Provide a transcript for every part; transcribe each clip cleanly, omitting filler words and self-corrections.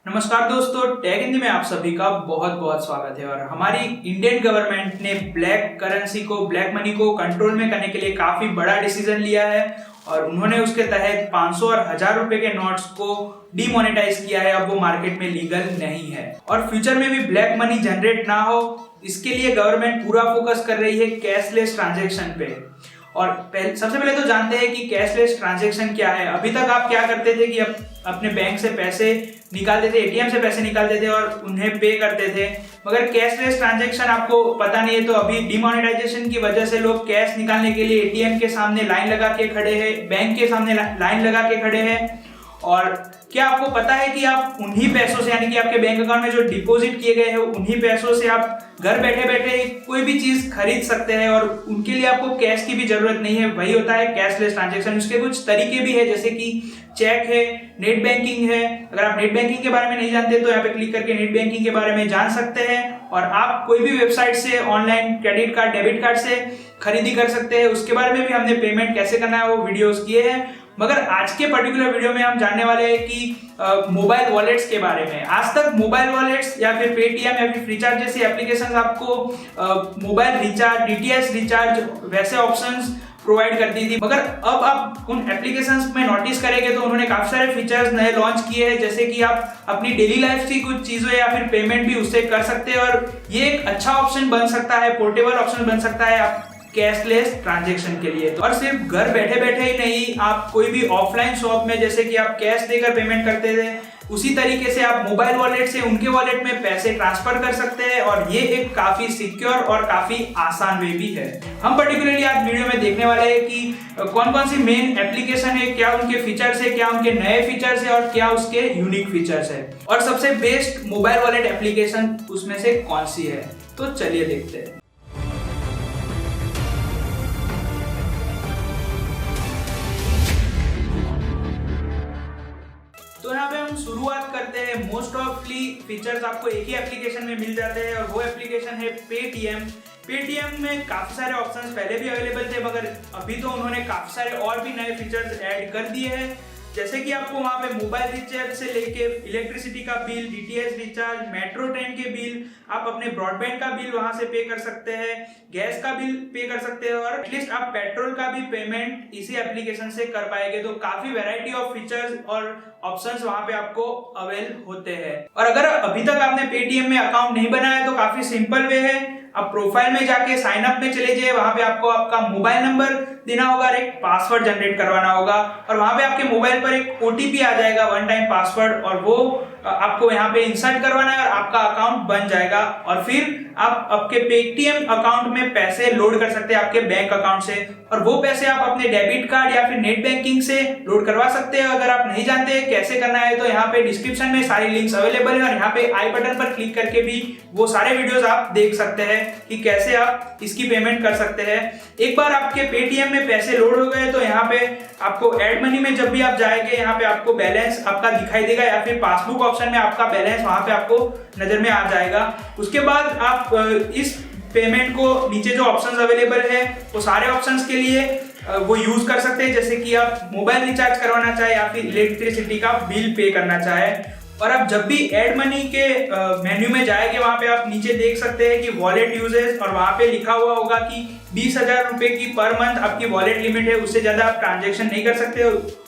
नमस्कार दोस्तों, टेक हिंदी में आप सभी का बहुत बहुत स्वागत है। और हमारी इंडियन गवर्नमेंट ने ब्लैक करेंसी को, ब्लैक मनी को कंट्रोल में करने के लिए काफी बड़ा डिसीजन लिया है और उन्होंने उसके तहत 500 और 1000 रुपए के नोट्स को डीमोनेटाइज किया है। अब वो मार्केट में लीगल नहीं है और फ्यूचर में भी ब्लैक मनी जनरेट ना हो, इसके लिए गवर्नमेंट पूरा फोकस कर रही है कैशलेस ट्रांजेक्शन पे। और सबसे पहले तो जानते हैं कि कैशलेस ट्रांजैक्शन क्या है। अभी तक आप क्या करते थे कि अपने बैंक से पैसे निकालते थे, एटीएम से पैसे निकालते थे और उन्हें पे करते थे, मगर कैशलेस ट्रांजैक्शन आपको पता नहीं है। तो अभी डिमोनेटाइजेशन की वजह से लोग कैश निकालने के लिए एटीएम के सामने लाइन लगा के खड़े हैं, बैंक के सामने लाइन लगा के खड़े हैं। और क्या आपको पता है कि आप उन्हीं पैसों से, यानी कि आपके बैंक अकाउंट में जो डिपॉजिट किए गए हैं उन्हीं पैसों से आप घर बैठे बैठे कोई भी चीज खरीद सकते हैं और उनके लिए आपको कैश की भी जरूरत नहीं है। वही होता है कैशलेस ट्रांजैक्शन। उसके कुछ तरीके भी है, जैसे कि चेक है, नेट बैंकिंग है। अगर आप नेट बैंकिंग के बारे में नहीं जानते तो यहाँ पे क्लिक करके नेट बैंकिंग के बारे में जान सकते हैं। और आप कोई भी वेबसाइट से online credit card, debit card से खरीदी कर सकते हैं। उसके बारे में भी हमने पेमेंट कैसे करना है वो वीडियोस किए हैं। मगर आज के पर्टिकुलर वीडियो में हम जानने वाले हैं कि मोबाइल वॉलेट्स के बारे में। आज तक मोबाइल वॉलेट्स या फिर पेटीएम या फिर फ्रीचार्ज जैसी एप्लीकेशंस आपको मोबाइल रिचार्ज, डीटीएच रिचार्ज वैसे ऑप्शंस प्रोवाइड करती थी, मगर अब आप उन एप्लीकेशंस में नोटिस करेंगे तो उन्होंने काफी सारे फीचर्स नए लॉन्च किए हैं, जैसे कि आप अपनी डेली लाइफ की कुछ चीजों या फिर पेमेंट भी उससे कर सकते हैं। और ये एक अच्छा ऑप्शन बन सकता है, पोर्टेबल ऑप्शन बन सकता है आप कैशलेस ट्रांजैक्शन के लिए। और सिर्फ घर बैठे बैठे ही नहीं, आप कोई भी ऑफलाइन शॉप में जैसे कि आप कैश देकर पेमेंट करते थे, उसी तरीके से आप मोबाइल वॉलेट से उनके वॉलेट में पैसे ट्रांसफर कर सकते हैं। और ये एक काफी सिक्योर और काफी आसान वे भी है। हम पर्टिकुलरली आज वीडियो में देखने वाले हैं कि कौन कौन सी मेन एप्लीकेशन है, क्या उनके फीचर्स है, क्या उनके नए फीचर्स है और क्या उसके यूनिक फीचर्स है, और सबसे बेस्ट मोबाइल वॉलेट एप्लीकेशन उसमें से कौन सी है। तो चलिए देखते हैं। तो यहाँ पे हम शुरुआत करते हैं। मोस्ट ऑफली फीचर्स आपको एक ही एप्लीकेशन में मिल जाते हैं और वो एप्लीकेशन है पेटीएम। पेटीएम में काफी सारे ऑप्शंस पहले भी अवेलेबल थे, मगर अभी तो उन्होंने काफी सारे और भी नए फीचर्स ऐड कर दिए हैं, जैसे कि आपको वहां पे मोबाइल रिचार्ज से लेके इलेक्ट्रिसिटी का bill, DTH recharge, metro train के बिल, आप अपने ब्रॉडबैंड का बिल वहां से पे कर सकते हैं, गैस का बिल पे कर सकते हैं और एटलीस्ट आप पेट्रोल का भी पेमेंट इसी एप्लीकेशन से कर पाएंगे। तो काफी वैरायटी ऑफ फीचर्स और ऑप्शंस वहां पे आपको अवेल होते हैं। और अगर अभी तक आपने पेटीएम में अकाउंट नहीं बनाया तो काफी सिंपल वे है। आप प्रोफाइल में जाके साइन अप में चले जाइए, वहां पे आपको आपका मोबाइल नंबर देना होगा और एक पासवर्ड जनरेट करवाना होगा और वहां पे आपके मोबाइल पर एक ओटीपी आ जाएगा, वन टाइम पासवर्ड, और वो आपको यहाँ पे इंसर्ट करवाना है और आपका अकाउंट बन जाएगा। और फिर आप आपके पेटीएम अकाउंट में पैसे लोड कर सकते हैं आपके बैंक अकाउंट से, और वो पैसे आप अपने डेबिट कार्ड या फिर नेट बैंकिंग से लोड करवा सकते हैं। अगर आप नहीं जानते कैसे करना है तो यहाँ पे डिस्क्रिप्शन में सारी लिंक्स अवेलेबल है और यहाँ पे आई बटन पर क्लिक करके भी वो सारे वीडियोस आप देख सकते हैं कि कैसे आप इसकी पेमेंट कर सकते हैं। एक बार आपके पेटीएम में पैसे लोड हो गए तो यहाँ पे आपको एड मनी में जब भी आप जाएंगे, यहाँ पे आपको बैलेंस आपका दिखाई देगा या फिर पासबुक ऑप्शन में आपका बैलेंस वहां पे आपको नजर में आ जाएगा। उसके बाद आप इस पेमेंट को नीचे जो ऑप्शंस अवेलेबल है वो सारे ऑप्शंस के लिए वो यूज कर सकते हैं, जैसे कि आप मोबाइल रिचार्ज करवाना चाहे या फिर इलेक्ट्रिसिटी का बिल पे करना चाहे। और आप जब भी एड मनी के मेन्यू में जाएंगे वहां पे आप नीचे देख सकते हैं कि वॉलेट यूजेस, और वहां पे लिखा हुआ होगा कि 20,000 रुपए की पर मंथ आपकी वॉलेट लिमिट है, उससे ज्यादा आप ट्रांजेक्शन नहीं कर सकते।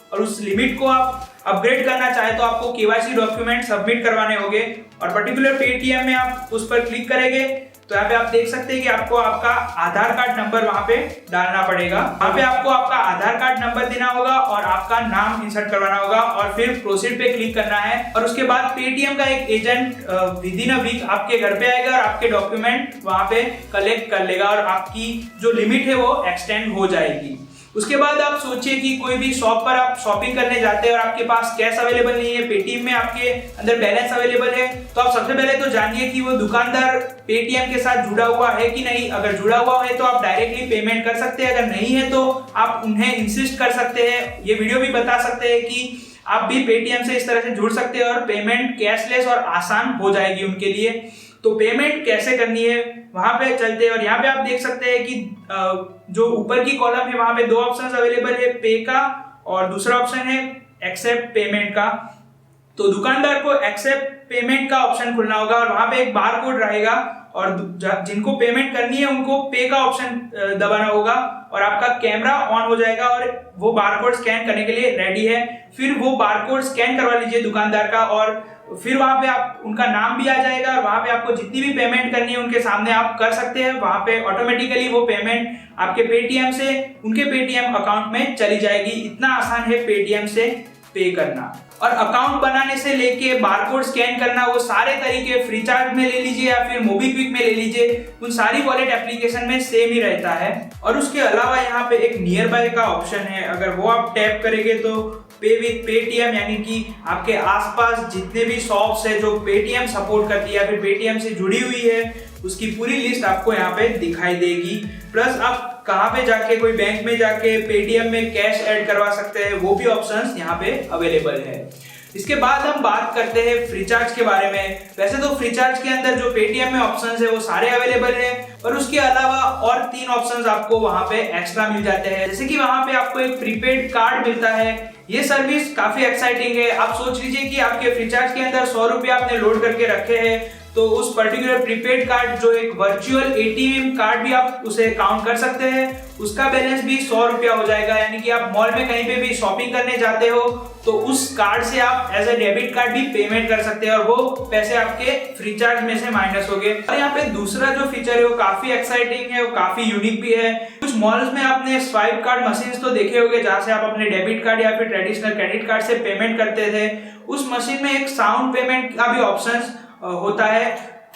और उस लिमिट को आप अपग्रेड करना चाहे तो आपको केवाईसी डॉक्यूमेंट सबमिट करवाने होंगे। और पर्टिकुलर पेटीएम में आप उस पर क्लिक करेंगे तो यहाँ पे आप देख सकते हैं कि आपको आपका आधार कार्ड नंबर वहां पे डालना पड़ेगा। वहां पे आपको आपका आधार कार्ड नंबर देना होगा और आपका नाम इंसर्ट करवाना होगा और फिर प्रोसीड पे क्लिक करना है। और उसके बाद पेटीएम का एक agent within a week आपके घर पे आएगा और आपके डॉक्यूमेंट वहां पे कलेक्ट कर लेगा और आपकी जो लिमिट है वो एक्सटेंड हो जाएगी। उसके बाद आप सोचिए कि कोई भी शॉप पर आप शॉपिंग करने जाते हैं और आपके पास कैश अवेलेबल नहीं है, पेटीएम में आपके अंदर बैलेंस अवेलेबल है, तो आप सबसे पहले तो जानिए कि वो दुकानदार पेटीएम के साथ जुड़ा हुआ है कि नहीं। अगर जुड़ा हुआ है तो आप डायरेक्टली पेमेंट कर सकते हैं, अगर नहीं है तो आप उन्हें इंसिस्ट कर सकते हैं। ये वीडियो भी बता सकते हैं कि आप भी पेटीएम से इस तरह से जुड़ सकते हैं और पेमेंट कैशलेस और आसान हो जाएगी उनके लिए। तो पेमेंट कैसे करनी है वहां पे चलते हैं और यहाँ पे आप देख सकते हैं कि जो ऊपर की कॉलम है वहां पे दो ऑप्शंस अवेलेबल है, पे का और दूसरा ऑप्शन है एक्सेप्ट पेमेंट का। तो दुकानदार को एक्सेप्ट पेमेंट का ऑप्शन खुलना होगा और वहां पे एक बार कोड रहेगा और जिनको पेमेंट करनी है उनको पे का ऑप्शन दबाना होगा और आपका कैमरा ऑन हो जाएगा और वो बारकोड स्कैन करने के लिए रेडी है। फिर वो बारकोड स्कैन करवा लीजिए दुकानदार का और फिर वहां पे आप उनका नाम भी आ जाएगा और वहां पे आपको जितनी भी पेमेंट करनी है उनके सामने आप कर सकते हैं। वहां पे ऑटोमेटिकली वो पेमेंट आपके पेटीएम से उनके पेटीएम अकाउंट में चली जाएगी। इतना आसान है पेटीएम से पे करना। और अकाउंट बनाने से लेके बारकोड स्कैन करना वो सारे तरीके फ्रीचार्ज में ले लीजिए या फिर मोबीक्विक में ले लीजिए, उन सारी वॉलेट एप्लीकेशन में सेम ही रहता है। और उसके अलावा यहाँ पे एक नियर बाय का ऑप्शन है, अगर वो आप टैप करेंगे तो पे विद पेटीएम यानी कि आपके आसपास जितने भी शॉप्स है जो पेटीएम सपोर्ट करती है या फिर पेटीएम से जुड़ी हुई है उसकी पूरी लिस्ट आपको यहाँ पे दिखाई देगी। प्लस आप कहाँ पे जाके कोई बैंक में जाके पेटीएम में कैश ऐड करवा सकते हैं, वो भी ऑप्शंस यहाँ पे अवेलेबल है। इसके बाद हम बात करते हैं फ्रीचार्ज के बारे में। वैसे तो फ्रीचार्ज के अंदर जो पेटीएम में ऑप्शंस है वो सारे अवेलेबल है और उसके अलावा और 3 ऑप्शंस आपको वहां पे एक्स्ट्रा मिल जाते हैं। जैसे कि वहां पे आपको एक प्रीपेड कार्ड मिलता है। ये सर्विस काफी एक्साइटिंग है। आप सोच लीजिए कि आपके फ्रीचार्ज के अंदर 100 रुपया आपने लोड करके रखे हैं तो उस पर्टिकुलर प्रीपेड कार्ड जो एक वर्चुअल एटीएम कार्ड भी आप उसे काउंट कर सकते हैं, उसका बैलेंस भी 100 रुपया हो जाएगा। यानी कि आप मॉल में कहीं पे भी शॉपिंग करने जाते हो तो उस कार्ड से आप एज ए डेबिट कार्ड भी पेमेंट कर सकते हैं और वो पैसे आपके फ्रीचार्ज में से माइनस हो गए। और यहाँ पे दूसरा जो फीचर है वो काफी एक्साइटिंग है, वो काफी यूनिक भी है। कुछ मॉल्स में आपने स्वाइप कार्ड मशीन तो देखे होंगे जहाँ से आप अपने डेबिट कार्ड या फिर ट्रेडिशनल क्रेडिट कार्ड से पेमेंट करते थे। उस मशीन में एक साउंड पेमेंट का भी ऑप्शन होता है।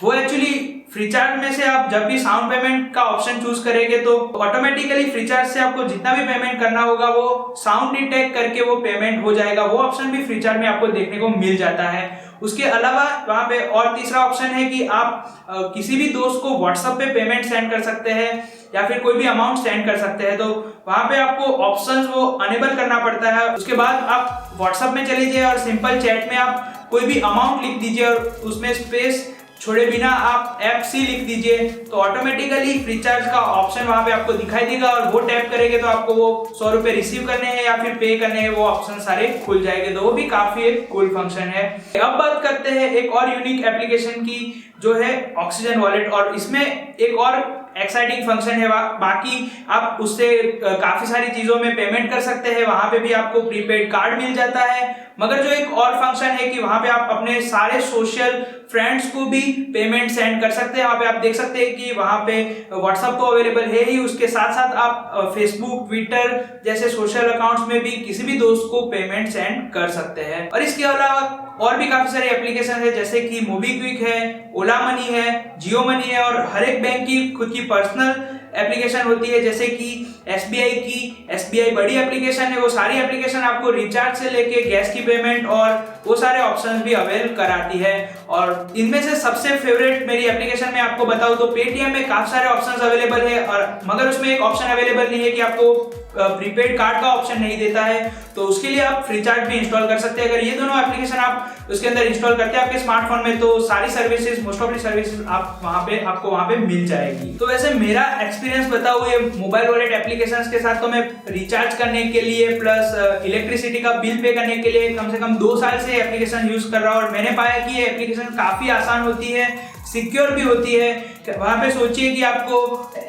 वो एक्चुअली फ्रीचार्ज में से आप जब भी साउंड पेमेंट का ऑप्शन चूज करेंगे तो ऑटोमेटिकली फ्रीचार्ज से आपको जितना भी पेमेंट करना होगा वो साउंड डिटेक्ट करके वो पेमेंट हो जाएगा। वो ऑप्शन भी फ्रीचार्ज में आपको देखने को मिल जाता है। उसके अलावा वहां पे और तीसरा ऑप्शन है कि आप किसी भी दोस्त को व्हाट्सएप पे पेमेंट सेंड कर सकते हैं या फिर कोई भी अमाउंट सेंड कर सकते हैं। तो वहां पे आपको ऑप्शंस वो अनेबल करना पड़ता है। उसके बाद आप व्हाट्सएप में चले जाइए और सिंपल चैट में आप कोई भी अमाउंट लिख दीजिए और उसमें स्पेस छोड़े बिना आप FC लिख दीजिए तो ऑटोमेटिकली फ्रीचार्ज का ऑप्शन वहां पे आपको दिखाई देगा और वो टैप करेंगे तो आपको वो 100 रुपए रिसीव करने हैं या फिर पे करने हैं, वो ऑप्शन सारे खुल जाएंगे। तो वो भी काफी एक कूल फंक्शन है। अब बात करते हैं एक और यूनिक एप्लीकेशन की जो है ऑक्सीजन वॉलेट। और इसमें एक और एक्साइटिंग फंक्शन है, बाकी आप उससे काफी सारी चीजों में पेमेंट कर सकते हैं। वहां पे भी आपको प्रीपेड कार्ड मिल जाता है, मगर जो एक और फंक्शन है कि वहां पे आप अपने सारे सोशल फ्रेंड्स को भी पेमेंट सेंड कर सकते हैं। वहां पे आप देख सकते हैं कि वहां पे व्हाट्सएप तो अवेलेबल है ही, उसके साथ साथ आप फेसबुक, ट्विटर जैसे सोशल अकाउंट्स में भी किसी भी दोस्त को पेमेंट सेंड कर सकते हैं। और इसके अलावा और भी काफी सारे एप्लीकेशन है जैसे कि मोबीक्विक है, ओला मनी है, जियो मनी है और हर एक बैंक की खुद की पर्सनल एप्लीकेशन होती है। जैसे कि SBI की SBI बड़ी एप्लीकेशन है। वो सारी एप्लीकेशन आपको रिचार्ज से लेके गैस की पेमेंट और वो सारे ऑप्शंस भी अवेल कराती है। और इनमें से सबसे फेवरेट मेरी एप्लीकेशन में आपको बताऊं तो पेटीएम में काफी सारे ऑप्शंस अवेलेबल है और मगर उसमें एक ऑप्शन अवेलेबल नहीं है कि आपको प्रीपेड कार्ड का ऑप्शन नहीं देता है, तो उसके लिए आप फ्रीचार्ज भी इंस्टॉल कर सकते हैं। अगर ये दोनों एप्लीकेशन आप उसके अंदर इंस्टॉल करते हैं आपके स्मार्टफोन में तो सारी services, most of the services आपको वहां पे मिल जाएगी। तो वैसे मेरा एक्सपीरियंस बताऊं ये मोबाइल वॉलेट एप्लीकेशंस के साथ, तो मैं रिचार्ज करने के लिए प्लस इलेक्ट्रिसिटी का बिल पे करने के लिए कम से कम 2 साल से एप्लीकेशन यूज कर रहा हूं और मैंने पाया कि ये एप्लीकेशन काफी आसान होती है, सिक्योर भी होती है। वहां पे सोचिए कि आपको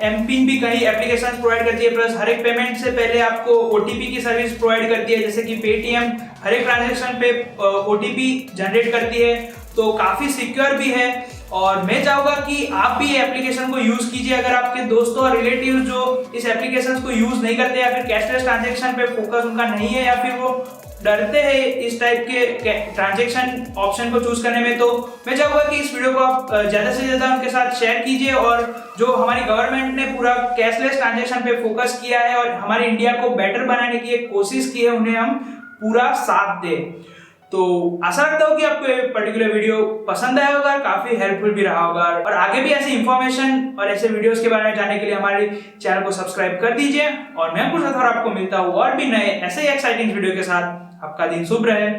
एमपिन भी कई एप्लीकेशन प्रोवाइड करती है, प्लस हर एक पेमेंट से पहले आपको OTP की सर्विस प्रोवाइड करती है। जैसे कि पेटीएम हर एक ट्रांजैक्शन पे OTP जनरेट करती है, तो काफी सिक्योर भी है। और मैं चाहूंगा कि आप भी ये एप्लीकेशन को यूज कीजिए। अगर आपके दोस्तों और रिलेटिव जो इस एप्लीकेशन को यूज नहीं करते या फिर कैशलेस ट्रांजैक्शन पे फोकस उनका नहीं है या फिर वो डरते हैं इस टाइप के ट्रांजैक्शन ऑप्शन को चूज करने में, तो मैं चाहूंगा कि इस वीडियो को आप ज्यादा से ज्यादा उनके साथ शेयर कीजिए। और जो हमारी गवर्नमेंट ने पूरा कैशलेस ट्रांजैक्शन पे फोकस किया है और हमारे इंडिया को बेटर बनाने की एक कोशिश की है, उन्हें हम पूरा साथ दें। तो आशा रखता हूँ कि आपको ये पर्टिकुलर वीडियो पसंद आया होगा, काफी हेल्पफुल भी रहा होगा। और आगे भी ऐसे इंफॉर्मेशन और ऐसे वीडियोस के बारे में जानने के लिए हमारे चैनल को सब्सक्राइब कर दीजिए। और मैं कुछ और आपको मिलता हूँ और भी नए ऐसे ही एक्साइटिंग वीडियो के साथ। आपका दिन शुभ रहे।